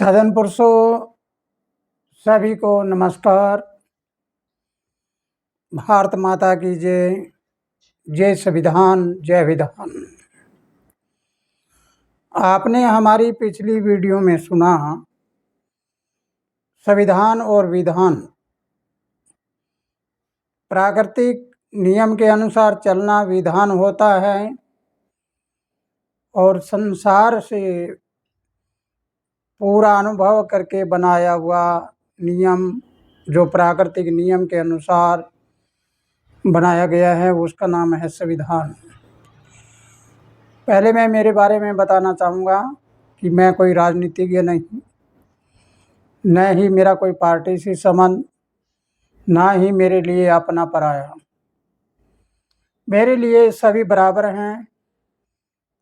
सदन पुरुषों सभी को नमस्कार। भारत माता की जय। जय संविधान, जय विधान। आपने हमारी पिछली वीडियो में सुना संविधान और विधान। प्राकृतिक नियम के अनुसार चलना विधान होता है और संसार से पूरा अनुभव करके बनाया हुआ नियम जो प्राकृतिक नियम के अनुसार बनाया गया है उसका नाम है संविधान। पहले मैं मेरे बारे में बताना चाहूँगा कि मैं कोई राजनीतिज्ञ नहीं, न ही मेरा कोई पार्टी से संबंध, ना ही मेरे लिए अपना पराया। मेरे लिए सभी बराबर हैं।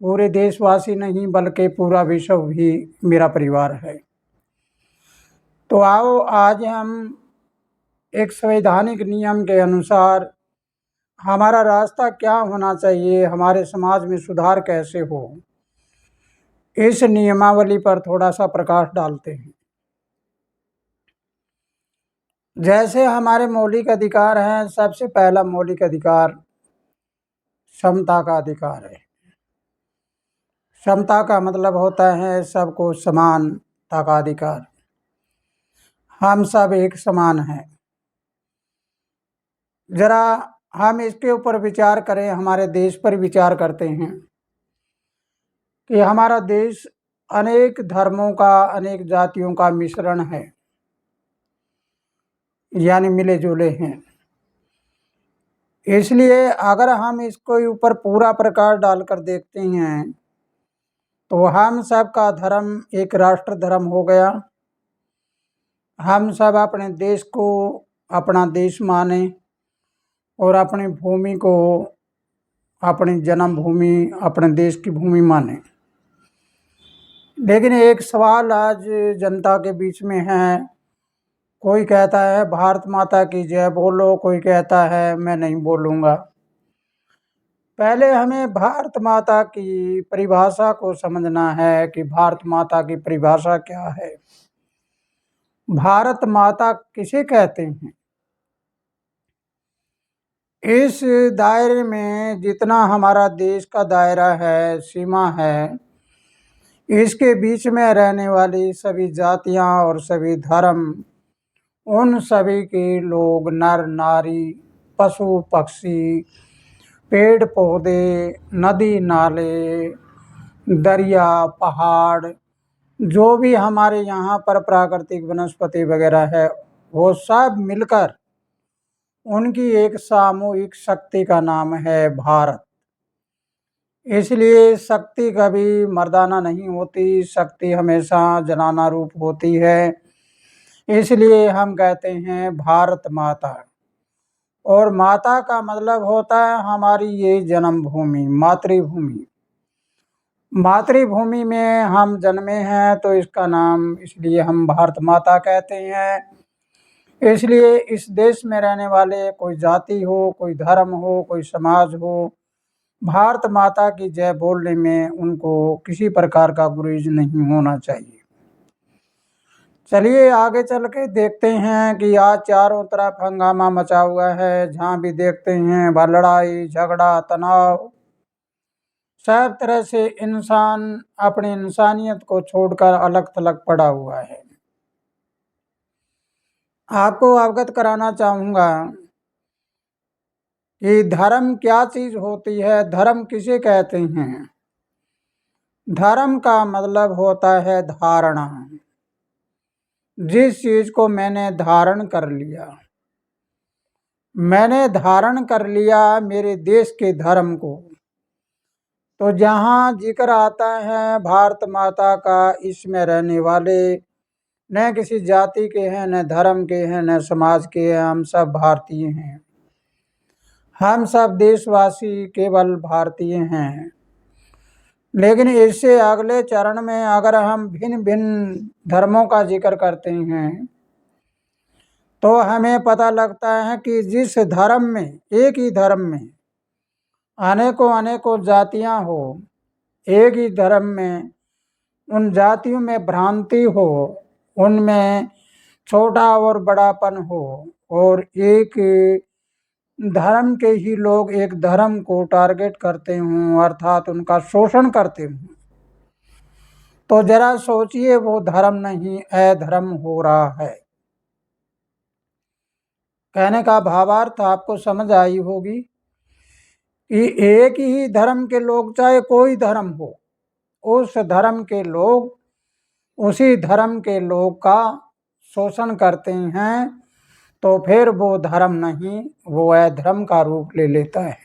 पूरे देशवासी नहीं बल्कि पूरा विश्व भी मेरा परिवार है। तो आओ आज हम एक संवैधानिक नियम के अनुसार हमारा रास्ता क्या होना चाहिए, हमारे समाज में सुधार कैसे हो, इस नियमावली पर थोड़ा सा प्रकाश डालते हैं। जैसे हमारे मौलिक अधिकार हैं, सबसे पहला मौलिक अधिकार समता का अधिकार है। समता का मतलब होता है सबको समानता का अधिकार। हम सब एक समान हैं। जरा हम इसके ऊपर विचार करें, हमारे देश पर विचार करते हैं कि हमारा देश अनेक धर्मों का, अनेक जातियों का मिश्रण है, यानी मिले जुले हैं। इसलिए अगर हम इसको ऊपर पूरा प्रकाश डालकर देखते हैं तो हम सब का धर्म एक राष्ट्र धर्म हो गया। हम सब अपने देश को अपना देश माने और अपनी भूमि को अपनी जन्मभूमि, अपने देश की भूमि माने। लेकिन एक सवाल आज जनता के बीच में है। कोई कहता है भारत माता की जय बोलो, कोई कहता है मैं नहीं बोलूँगा। पहले हमें भारत माता की परिभाषा को समझना है कि भारत माता की परिभाषा क्या है। भारत माता किसे कहते हैं? इस दायरे में जितना हमारा देश का दायरा है, सीमा है, इसके बीच में रहने वाली सभी जातियां और सभी धर्म, उन सभी के लोग, नर नारी, पशु पक्षी, पेड़ पौधे, नदी नाले, दरिया, पहाड़, जो भी हमारे यहाँ पर प्राकृतिक वनस्पति वगैरह है, वो सब मिलकर उनकी एक सामूहिक शक्ति का नाम है भारत। इसलिए शक्ति कभी मर्दाना नहीं होती, शक्ति हमेशा जनाना रूप होती है। इसलिए हम कहते हैं भारत माता। और माता का मतलब होता है हमारी ये जन्मभूमि, मातृभूमि। मातृभूमि में हम जन्मे हैं तो इसका नाम इसलिए हम भारत माता कहते हैं। इसलिए इस देश में रहने वाले कोई जाति हो, कोई धर्म हो, कोई समाज हो, भारत माता की जय बोलने में उनको किसी प्रकार का गुरेज नहीं होना चाहिए। चलिए आगे चल के देखते हैं कि आज चारों तरफ हंगामा मचा हुआ है। जहाँ भी देखते हैं वह लड़ाई झगड़ा तनाव, सब तरह से इंसान अपनी इंसानियत को छोड़कर अलग थलग पड़ा हुआ है। आपको अवगत कराना चाहूँगा कि धर्म क्या चीज़ होती है, धर्म किसे कहते हैं। धर्म का मतलब होता है धारणा। जिस चीज़ को मैंने धारण कर लिया, मैंने धारण कर लिया मेरे देश के धर्म को, तो जहाँ जिक्र आता है भारत माता का, इसमें रहने वाले न किसी जाति के हैं, न धर्म के हैं, न समाज के हैं, हम सब भारतीय हैं। हम सब देशवासी केवल भारतीय हैं। लेकिन इससे अगले चरण में अगर हम भिन्न भिन्न धर्मों का जिक्र करते हैं तो हमें पता लगता है कि जिस धर्म में, एक ही धर्म में अनेकों अनेकों जातियां हो, एक ही धर्म में उन जातियों में भ्रांति हो, उनमें छोटा और बड़ापन हो, और एक धर्म के ही लोग एक धर्म को टारगेट करते हों, अर्थात उनका शोषण करते हों, तो जरा सोचिए वो धर्म नहीं अधर्म हो रहा है। कहने का भावार्थ आपको समझ आई होगी कि एक ही धर्म के लोग, चाहे कोई धर्म हो, उस धर्म के लोग उसी धर्म के लोग का शोषण करते हैं, तो फिर वो धर्म नहीं, वो अधर्म का रूप ले लेता है।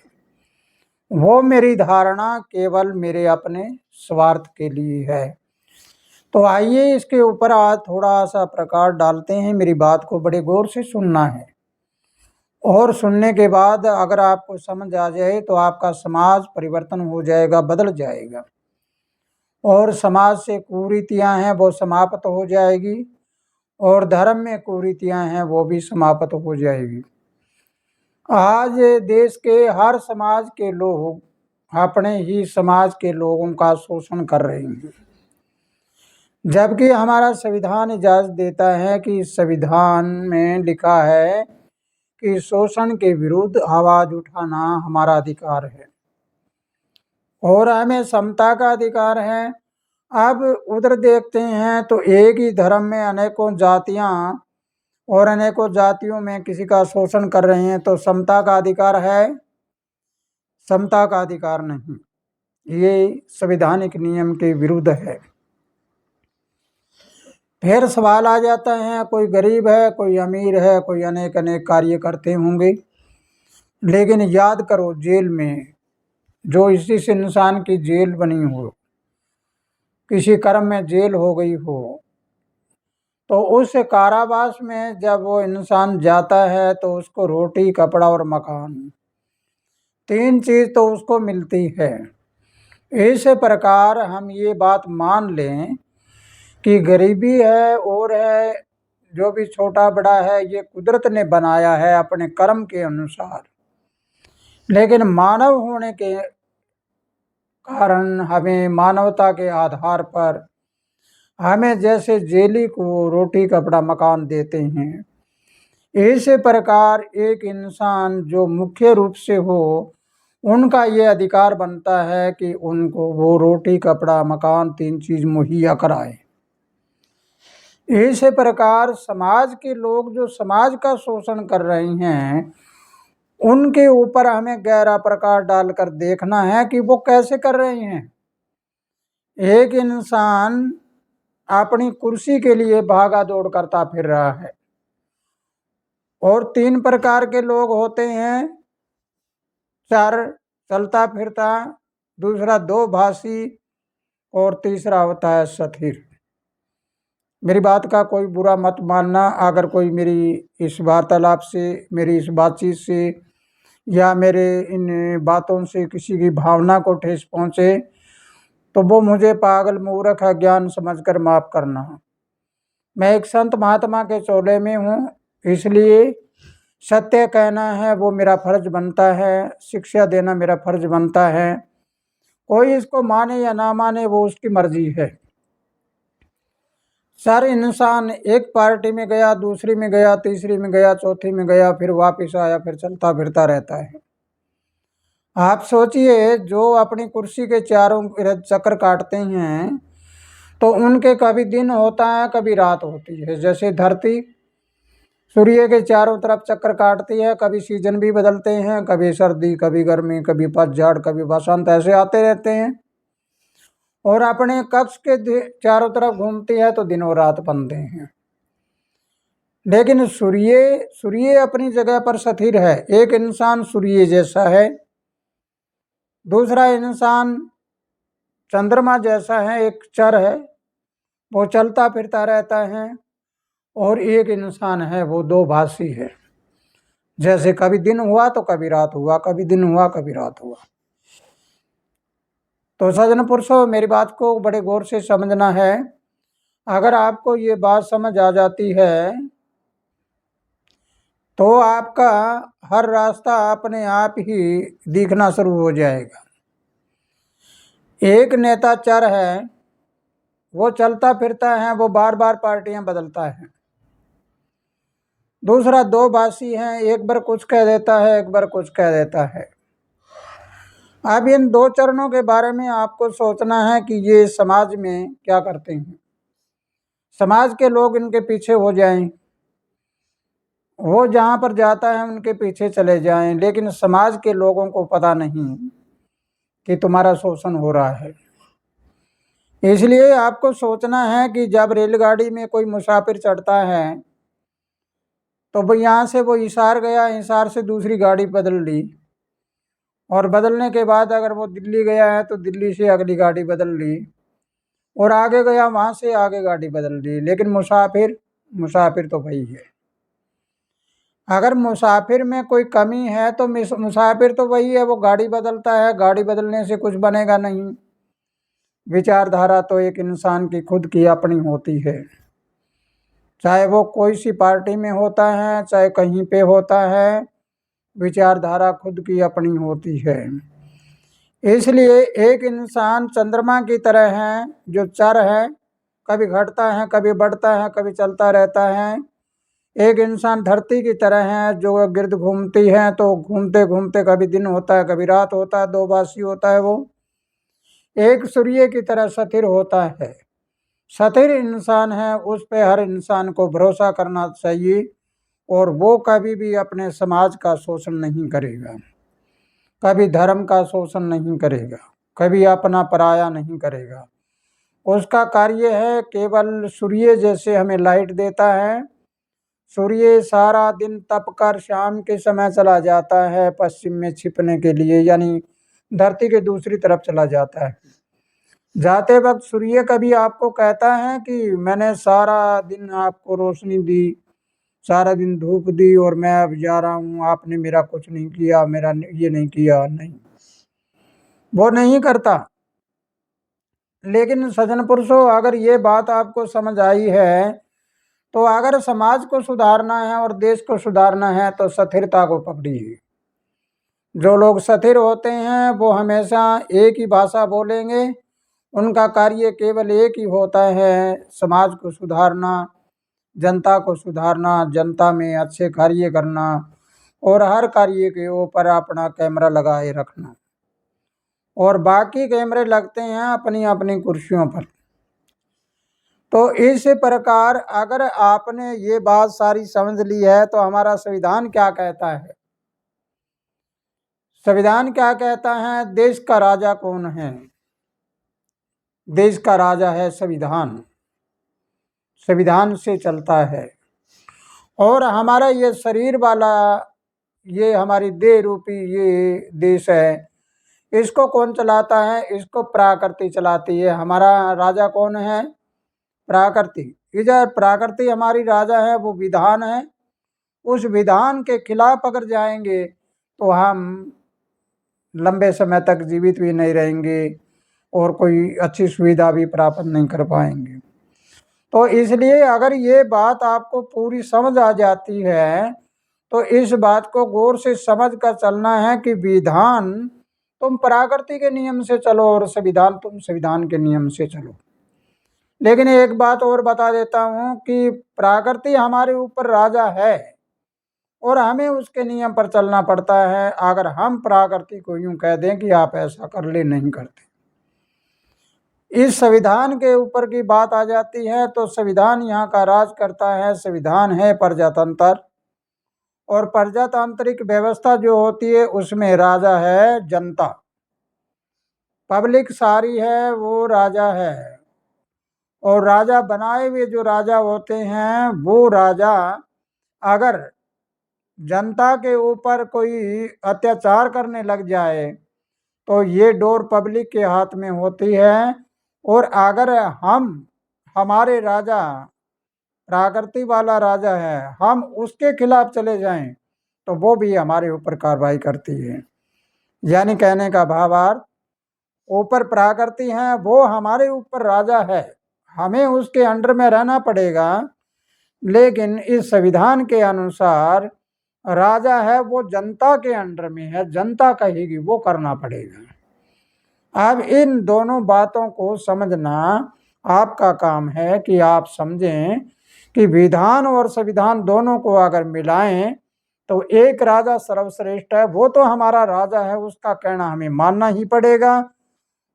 वो मेरी धारणा केवल मेरे अपने स्वार्थ के लिए है। तो आइए इसके ऊपर आज थोड़ा सा प्रकाश डालते हैं। मेरी बात को बड़े गौर से सुनना है, और सुनने के बाद अगर आपको समझ आ जाए तो आपका समाज परिवर्तन हो जाएगा, बदल जाएगा, और समाज से कुरीतियाँ हैं वो समाप्त हो जाएगी, और धर्म में कुरीतियाँ हैं वो भी समाप्त हो जाएगी। आज देश के हर समाज के लोग अपने ही समाज के लोगों का शोषण कर रहे हैं, जबकि हमारा संविधान इजाज़त देता है कि संविधान में लिखा है कि शोषण के विरुद्ध आवाज़ उठाना हमारा अधिकार है, और हमें समता का अधिकार है। अब उधर देखते हैं तो एक ही धर्म में अनेकों जातियां, और अनेकों जातियों में किसी का शोषण कर रहे हैं, तो समता का अधिकार है? समता का अधिकार नहीं, ये संवैधानिक नियम के विरुद्ध है। फिर सवाल आ जाता है, कोई गरीब है, कोई अमीर है, कोई अनेक अनेक कार्य करते होंगे, लेकिन याद करो जेल में जो इस इंसान की जेल बनी हो, किसी कर्म में जेल हो गई हो, तो उस कारावास में जब वो इंसान जाता है तो उसको रोटी, कपड़ा और मकान, तीन चीज़ तो उसको मिलती है। इस प्रकार हम ये बात मान लें कि गरीबी है और है, जो भी छोटा बड़ा है ये कुदरत ने बनाया है अपने कर्म के अनुसार, लेकिन मानव होने के कारण हमें मानवता के आधार पर हमें जैसे जेली को रोटी, कपड़ा, मकान देते हैं, इस प्रकार एक इंसान जो मुख्य रूप से हो, उनका ये अधिकार बनता है कि उनको वो रोटी, कपड़ा, मकान, तीन चीज़ मुहैया कराए। इस प्रकार समाज के लोग जो समाज का शोषण कर रहे हैं, उनके ऊपर हमें गहरा प्रकाश डालकर देखना है कि वो कैसे कर रहे हैं। एक इंसान अपनी कुर्सी के लिए भागा दौड़ करता फिर रहा है, और तीन प्रकार के लोग होते हैं, चार चलता फिरता, दूसरा दो भाषी, और तीसरा होता है सथिर। मेरी बात का कोई बुरा मत मानना, अगर कोई मेरी इस वार्तालाप से, मेरी इस बातचीत से या मेरे इन बातों से किसी की भावना को ठेस पहुँचे तो वो मुझे पागल, मूर्ख, अज्ञान समझकर माफ़ करना। मैं एक संत महात्मा के चोले में हूँ, इसलिए सत्य कहना है वो मेरा फर्ज बनता है, शिक्षा देना मेरा फर्ज बनता है। कोई इसको माने या ना माने वो उसकी मर्जी है। सारे इंसान एक पार्टी में गया, दूसरी में गया, तीसरी में गया, चौथी में गया, फिर वापस आया, फिर चलता फिरता रहता है। आप सोचिए जो अपनी कुर्सी के चारों चक्कर काटते हैं तो उनके कभी दिन होता है, कभी रात होती है। जैसे धरती सूर्य के चारों तरफ चक्कर काटती है, कभी सीजन भी बदलते हैं, कभी सर्दी, कभी गर्मी, कभी पतझड़, कभी बसंत, ऐसे आते रहते हैं, और अपने कक्ष के चारों तरफ घूमती है तो दिन और रात बनते हैं। लेकिन सूर्य अपनी जगह पर स्थिर है। एक इंसान सूर्य जैसा है, दूसरा इंसान चंद्रमा जैसा है, एक चर है, वो चलता फिरता रहता है, और एक इंसान है वो दो भाषी है। जैसे कभी दिन हुआ तो कभी रात हुआ, कभी दिन हुआ कभी रात हुआ। तो सज्जन पुरुषों, मेरी बात को बड़े गौर से समझना है। अगर आपको ये बात समझ आ जाती है तो आपका हर रास्ता अपने आप ही दिखना शुरू हो जाएगा। एक नेता चर है, वो चलता फिरता है, वो बार बार पार्टियां बदलता है। दूसरा दो भाषी हैं, एक बार कुछ कह देता है, एक बार कुछ कह देता है। अब इन दो चरणों के बारे में आपको सोचना है कि ये समाज में क्या करते हैं। समाज के लोग इनके पीछे हो जाएं, वो जहाँ पर जाता है उनके पीछे चले जाएं, लेकिन समाज के लोगों को पता नहीं कि तुम्हारा शोषण हो रहा है। इसलिए आपको सोचना है कि जब रेलगाड़ी में कोई मुसाफिर चढ़ता है तो वो यहाँ से वो हिसार गया, हिसार से दूसरी गाड़ी बदल ली, और बदलने के बाद अगर वो दिल्ली गया है तो दिल्ली से अगली गाड़ी बदल ली, और आगे गया वहाँ से आगे गाड़ी बदल ली, लेकिन मुसाफिर मुसाफिर तो वही है। अगर मुसाफिर में कोई कमी है तो मुसाफिर तो वही है, वो गाड़ी बदलता है, गाड़ी बदलने से कुछ बनेगा नहीं। विचारधारा तो एक इंसान की खुद की अपनी होती है, चाहे वो कोई सी पार्टी में होता है, चाहे कहीं पे होता है, विचारधारा खुद की अपनी होती है। इसलिए एक इंसान चंद्रमा की तरह है जो चर है, कभी घटता है, कभी बढ़ता है, कभी चलता रहता है। एक इंसान धरती की तरह है जो गिर्द घूमती है, तो घूमते घूमते कभी दिन होता है, कभी रात होता है, दो भाषी होता है वो। एक सूर्य की तरह स्थिर होता है, स्थिर इंसान है, उस पे हर इंसान को भरोसा करना चाहिए, और वो कभी भी अपने समाज का शोषण नहीं करेगा, कभी धर्म का शोषण नहीं करेगा, कभी अपना पराया नहीं करेगा। उसका कार्य है केवल सूर्य जैसे हमें लाइट देता है। सूर्य सारा दिन तप कर शाम के समय चला जाता है पश्चिम में छिपने के लिए, यानी धरती के दूसरी तरफ चला जाता है। जाते वक्त सूर्य कभी आपको कहता है कि मैंने सारा दिन आपको रोशनी दी, सारा दिन धूप दी और मैं अब जा रहा हूँ, आपने मेरा कुछ नहीं किया, मेरा ये नहीं किया, नहीं, वो नहीं करता। लेकिन सज्जन पुरुषों, अगर ये बात आपको समझ आई है तो अगर समाज को सुधारना है और देश को सुधारना है तो स्थिरता को पकड़िए। जो लोग स्थिर होते हैं वो हमेशा एक ही भाषा बोलेंगे, उनका कार्य केवल एक ही होता है, समाज को सुधारना, जनता को सुधारना, जनता में अच्छे कार्य करना, और हर कार्य के ऊपर अपना कैमरा लगाए रखना। और बाकी कैमरे लगते हैं अपनी अपनी कुर्सियों पर। तो इस प्रकार अगर आपने ये बात सारी समझ ली है तो हमारा संविधान क्या कहता है। संविधान क्या कहता है, देश का राजा कौन है। देश का राजा है संविधान, संविधान से चलता है। और हमारा ये शरीर वाला, ये हमारी देह रूपी ये देश है, इसको कौन चलाता है, इसको प्रकृति चलाती है। हमारा राजा कौन है, प्रकृति। इधर प्रकृति हमारी राजा है, वो विधान है। उस विधान के खिलाफ अगर जाएंगे तो हम लंबे समय तक जीवित भी नहीं रहेंगे और कोई अच्छी सुविधा भी प्राप्त नहीं कर पाएंगे। तो इसलिए अगर ये बात आपको पूरी समझ आ जाती है तो इस बात को गौर से समझ कर चलना है कि विधान तुम प्रकृति के नियम से चलो और संविधान तुम संविधान के नियम से चलो। लेकिन एक बात और बता देता हूँ कि प्रकृति हमारे ऊपर राजा है और हमें उसके नियम पर चलना पड़ता है। अगर हम प्रकृति को यूं कह दें कि आप ऐसा कर ले, नहीं करते। इस संविधान के ऊपर की बात आ जाती है तो संविधान यहाँ का राज करता है। संविधान है प्रजातंत्र, और प्रजातांत्रिक व्यवस्था जो होती है उसमें राजा है जनता, पब्लिक सारी है वो राजा है। और राजा बनाए हुए जो राजा होते हैं वो राजा अगर जनता के ऊपर कोई अत्याचार करने लग जाए तो ये डोर पब्लिक के हाथ में होती है। और अगर हमारे राजा प्रकृति वाला राजा है, हम उसके खिलाफ चले जाएं तो वो भी हमारे ऊपर कार्रवाई करती है। यानी कहने का भावार्थ, ऊपर प्रकृति है, वो हमारे ऊपर राजा है, हमें उसके अंडर में रहना पड़ेगा। लेकिन इस संविधान के अनुसार राजा है वो जनता के अंडर में है, जनता कहेगी वो करना पड़ेगा। अब इन दोनों बातों को समझना आपका काम है कि आप समझें कि विधान और संविधान दोनों को अगर मिलाएं तो एक राजा सर्वश्रेष्ठ है, वो तो हमारा राजा है, उसका कहना हमें मानना ही पड़ेगा।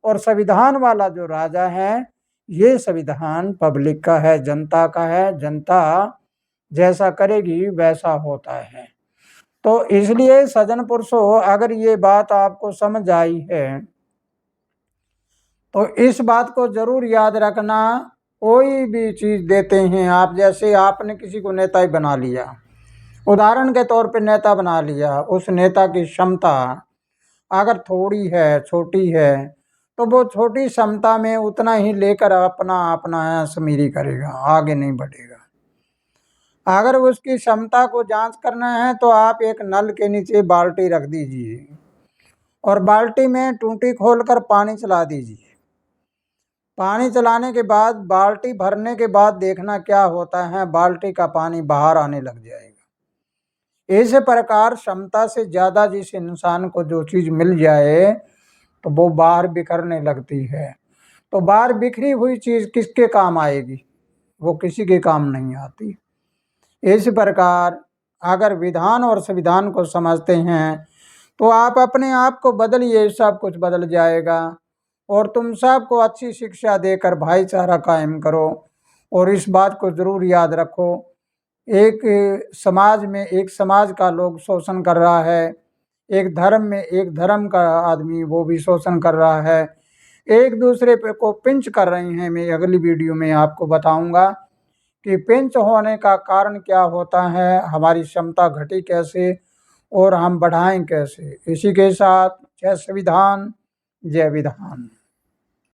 और संविधान वाला जो राजा है, ये संविधान पब्लिक का है, जनता का है, जनता जैसा करेगी वैसा होता है। तो इसलिए सज्जन पुरुषों, अगर ये बात आपको समझ आई है तो इस बात को जरूर याद रखना। कोई भी चीज देते हैं आप, जैसे आपने किसी को नेता ही बना लिया, उदाहरण के तौर पे नेता बना लिया, उस नेता की क्षमता अगर थोड़ी है, छोटी है, तो वो छोटी क्षमता में उतना ही लेकर अपना अपना समीरी करेगा, आगे नहीं बढ़ेगा। अगर उसकी क्षमता को जांच करना है तो आप एक नल के नीचे बाल्टी रख दीजिए और बाल्टी में टूटी खोलकर पानी चला दीजिए। पानी चलाने के बाद बाल्टी भरने के बाद देखना क्या होता है, बाल्टी का पानी बाहर आने लग जाएगा। इस प्रकार क्षमता से ज़्यादा जिस इंसान को जो चीज़ मिल जाए तो वो बाहर बिखरने लगती है। तो बाहर बिखरी हुई चीज़ किसके काम आएगी? वो किसी के काम नहीं आती। इस प्रकार अगर विधान और संविधान को समझते हैं तो आप अपने आप को बदलिए, सब कुछ बदल जाएगा। और तुम सबको अच्छी शिक्षा देकर भाईचारा कायम करो। और इस बात को ज़रूर याद रखो, एक समाज में एक समाज का लोग शोषण कर रहा है, एक धर्म में एक धर्म का आदमी वो भी शोषण कर रहा है, एक दूसरे पे को पिंच कर रहे हैं। मैं अगली वीडियो में आपको बताऊंगा कि पिंच होने का कारण क्या होता है, हमारी क्षमता घटी कैसे और हम बढ़ाएं कैसे। इसी के साथ जय संविधान, जय विधान।